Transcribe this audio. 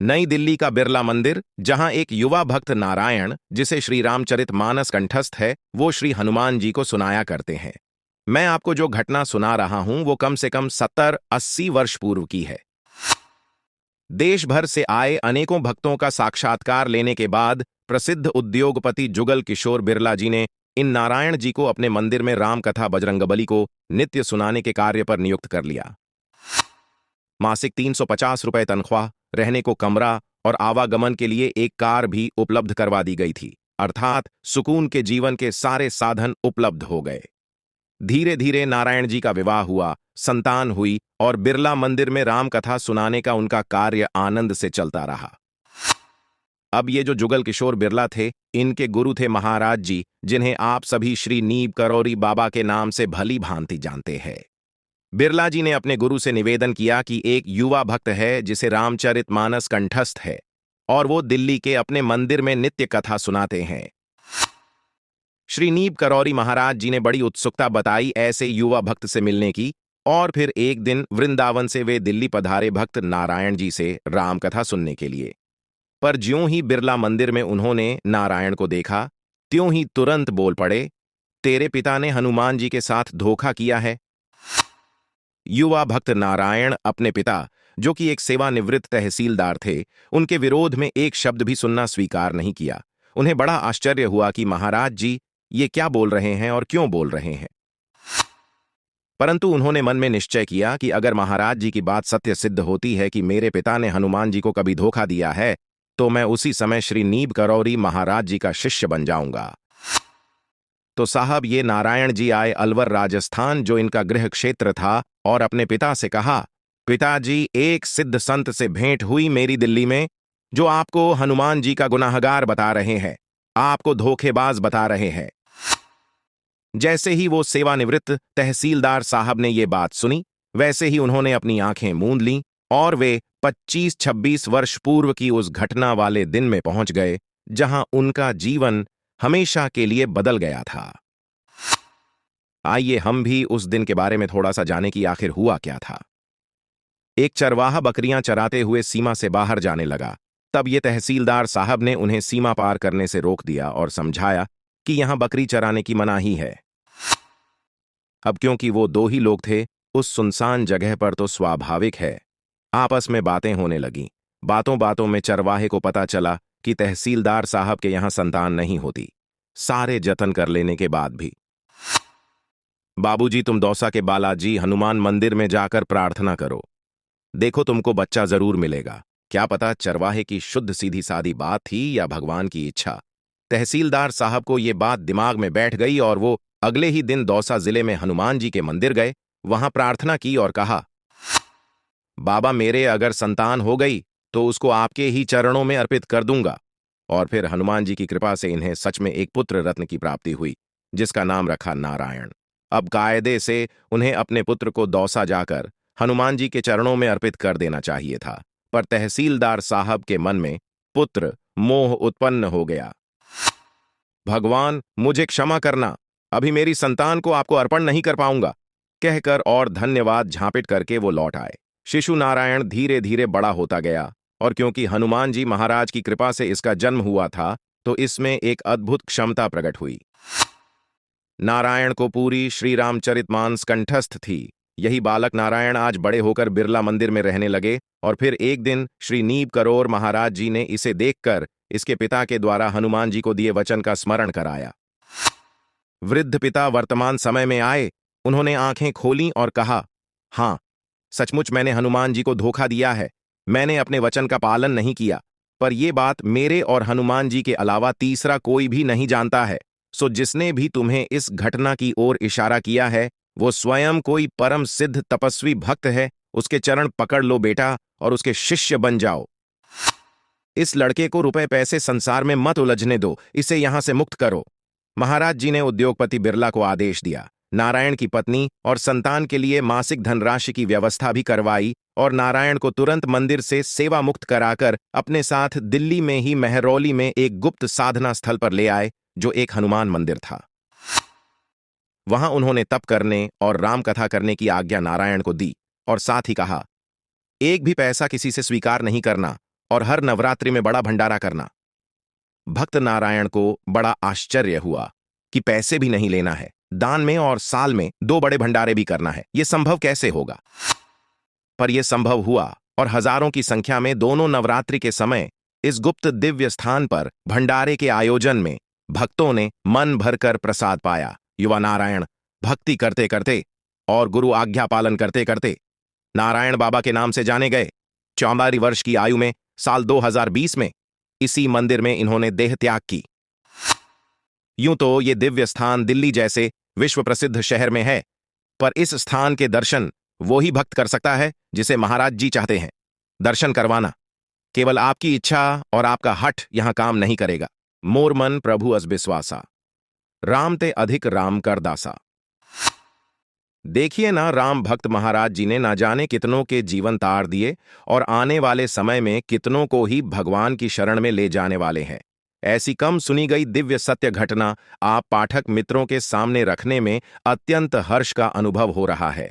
नई दिल्ली का बिरला मंदिर, जहां एक युवा भक्त नारायण, जिसे श्री रामचरितमानस कंठस्थ है, वो श्री हनुमान जी को सुनाया करते हैं। मैं आपको जो घटना सुना रहा हूं वो कम से कम 70-80 वर्ष पूर्व की है। देश भर से आए अनेकों भक्तों का साक्षात्कार लेने के बाद प्रसिद्ध उद्योगपति जुगल किशोर बिरला जी ने इन नारायण जी को अपने मंदिर में राम कथा बजरंगबली को नित्य सुनाने के कार्य पर नियुक्त कर लिया। मासिक 350 रुपए तनख्वाह, रहने को कमरा और आवागमन के लिए एक कार भी उपलब्ध करवा दी गई थी, अर्थात सुकून के जीवन के सारे साधन उपलब्ध हो गए। धीरे धीरे नारायण जी का विवाह हुआ, संतान हुई और बिरला मंदिर में राम कथा सुनाने का उनका कार्य आनंद से चलता रहा। अब ये जो जुगल किशोर बिरला थे, इनके गुरु थे महाराज जी, जिन्हें आप सभी श्री नीब करौरी बाबा के नाम से भली भांति जानते हैं। बिरला जी ने अपने गुरु से निवेदन किया कि एक युवा भक्त है जिसे रामचरितमानस कंठस्थ है और वो दिल्ली के अपने मंदिर में नित्य कथा सुनाते हैं। श्री नीब करौरी महाराज जी ने बड़ी उत्सुकता बताई ऐसे युवा भक्त से मिलने की, और फिर एक दिन वृंदावन से वे दिल्ली पधारे भक्त नारायण जी से राम कथा सुनने के लिए। पर ज्यों ही बिरला मंदिर में उन्होंने नारायण को देखा, त्यों ही तुरंत बोल पड़े, तेरे पिता ने हनुमान जी के साथ धोखा किया है। युवा भक्त नारायण अपने पिता, जो कि एक सेवानिवृत्त तहसीलदार थे, उनके विरोध में एक शब्द भी सुनना स्वीकार नहीं किया। उन्हें बड़ा आश्चर्य हुआ कि महाराज जी ये क्या बोल रहे हैं और क्यों बोल रहे हैं। परंतु उन्होंने मन में निश्चय किया कि अगर महाराज जी की बात सत्य सिद्ध होती है कि मेरे पिता ने हनुमान जी को कभी धोखा दिया है, तो मैं उसी समय श्री नीब करौरी महाराज जी का शिष्य बन जाऊंगा। तो साहब ये नारायण जी आए अलवर राजस्थान, जो इनका गृह क्षेत्र था, और अपने पिता से कहा, पिताजी एक सिद्ध संत से भेंट हुई मेरी दिल्ली में, जो आपको हनुमान जी का गुनाहगार बता रहे हैं, आपको धोखेबाज बता रहे हैं। जैसे ही वो सेवानिवृत्त तहसीलदार साहब ने ये बात सुनी, वैसे ही उन्होंने अपनी आंखें मूंद लीं और वे 25-26 वर्ष पूर्व की उस घटना वाले दिन में पहुंच गए जहां उनका जीवन हमेशा के लिए बदल गया था। आइए हम भी उस दिन के बारे में थोड़ा सा जाने कि आखिर हुआ क्या था। एक चरवाहा बकरियां चराते हुए सीमा से बाहर जाने लगा। तब ये तहसीलदार साहब ने उन्हें सीमा पार करने से रोक दिया और समझाया कि यहां बकरी चराने की मनाही है। अब क्योंकि वो दो ही लोग थे उस सुनसान जगह पर, तो स्वाभाविक है आपस में बातें होने लगीं। बातों बातों में चरवाहे को पता चला कि तहसीलदार साहब के यहां संतान नहीं होती, सारे जतन कर लेने के बाद भी। बाबूजी, तुम दौसा के बालाजी हनुमान मंदिर में जाकर प्रार्थना करो, देखो तुमको बच्चा जरूर मिलेगा। क्या पता चरवाहे की शुद्ध सीधी सादी बात थी या भगवान की इच्छा। तहसीलदार साहब को ये बात दिमाग में बैठ गई और वो अगले ही दिन दौसा जिले में हनुमान जी के मंदिर गए, वहां प्रार्थना की और कहा, बाबा मेरे अगर संतान हो गई तो उसको आपके ही चरणों में अर्पित कर दूंगा। और फिर हनुमान जी की कृपा से इन्हें सच में एक पुत्र रत्न की प्राप्ति हुई, जिसका नाम रखा नारायण। अब कायदे से उन्हें अपने पुत्र को दौसा जाकर हनुमान जी के चरणों में अर्पित कर देना चाहिए था, पर तहसीलदार साहब के मन में पुत्र मोह उत्पन्न हो गया। भगवान मुझे क्षमा करना, अभी मेरी संतान को आपको अर्पण नहीं कर पाऊंगा, कहकर और धन्यवाद झांपिट करके वो लौट आए। शिशु नारायण धीरे धीरे बड़ा होता गया, और क्योंकि हनुमान जी महाराज की कृपा से इसका जन्म हुआ था, तो इसमें एक अद्भुत क्षमता प्रकट हुई। नारायण को पूरी श्री रामचरितमानस कंठस्थ थी। यही बालक नारायण आज बड़े होकर बिरला मंदिर में रहने लगे, और फिर एक दिन श्री नीब करोर महाराज जी ने इसे देखकर इसके पिता के द्वारा हनुमान जी को दिए वचन का स्मरण कराया। वृद्ध पिता वर्तमान समय में आए, उन्होंने आंखें खोलीं और कहा, हां, सचमुच मैंने हनुमान जी को धोखा दिया है, मैंने अपने वचन का पालन नहीं किया, पर यह बात मेरे और हनुमान जी के अलावा तीसरा कोई भी नहीं जानता है। सो जिसने भी तुम्हें इस घटना की ओर इशारा किया है, वो स्वयं कोई परम सिद्ध तपस्वी भक्त है। उसके चरण पकड़ लो बेटा और उसके शिष्य बन जाओ। इस लड़के को रुपए पैसे संसार में मत उलझने दो, इसे यहां से मुक्त करो। महाराज जी ने उद्योगपति बिरला को आदेश दिया। नारायण की पत्नी और संतान के लिए मासिक धनराशि की व्यवस्था भी करवाई और नारायण को तुरंत मंदिर से सेवा मुक्त कराकर अपने साथ दिल्ली में ही मेहरौली में एक गुप्त साधना स्थल पर ले आए, जो एक हनुमान मंदिर था। वहां उन्होंने तप करने और राम कथा करने की आज्ञा नारायण को दी और साथ ही कहा, एक भी पैसा किसी से स्वीकार नहीं करना और हर नवरात्रि में बड़ा भंडारा करना। भक्त नारायण को बड़ा आश्चर्य हुआ कि पैसे भी नहीं लेना है, दान में और साल में 2 बड़े भंडारे भी करना है, ये संभव कैसे होगा? पर यह संभव हुआ और हजारों की संख्या में दोनों नवरात्रि के समय इस गुप्त दिव्य स्थान पर भंडारे के आयोजन में भक्तों ने मन भरकर प्रसाद पाया। युवा नारायण भक्ति करते करते और गुरु आज्ञा पालन करते करते नारायण बाबा के नाम से जाने गए। 44 वर्ष की आयु में साल 2020 में इसी मंदिर में इन्होंने देह त्याग की। यूं तो ये दिव्य स्थान दिल्ली जैसे विश्व प्रसिद्ध शहर में है, पर इस स्थान के दर्शन वो ही भक्त कर सकता है जिसे महाराज जी चाहते हैं। दर्शन करवाना केवल आपकी इच्छा और आपका हठ यहां काम नहीं करेगा। मोर मन प्रभु अस विश्वासा, राम ते अधिक राम कर दासा। देखिए ना, राम भक्त महाराज जी ने ना जाने कितनों के जीवन तार दिए और आने वाले समय में कितनों को ही भगवान की शरण में ले जाने वाले हैं। ऐसी कम सुनी गई दिव्य सत्य घटना आप पाठक मित्रों के सामने रखने में अत्यंत हर्ष का अनुभव हो रहा है।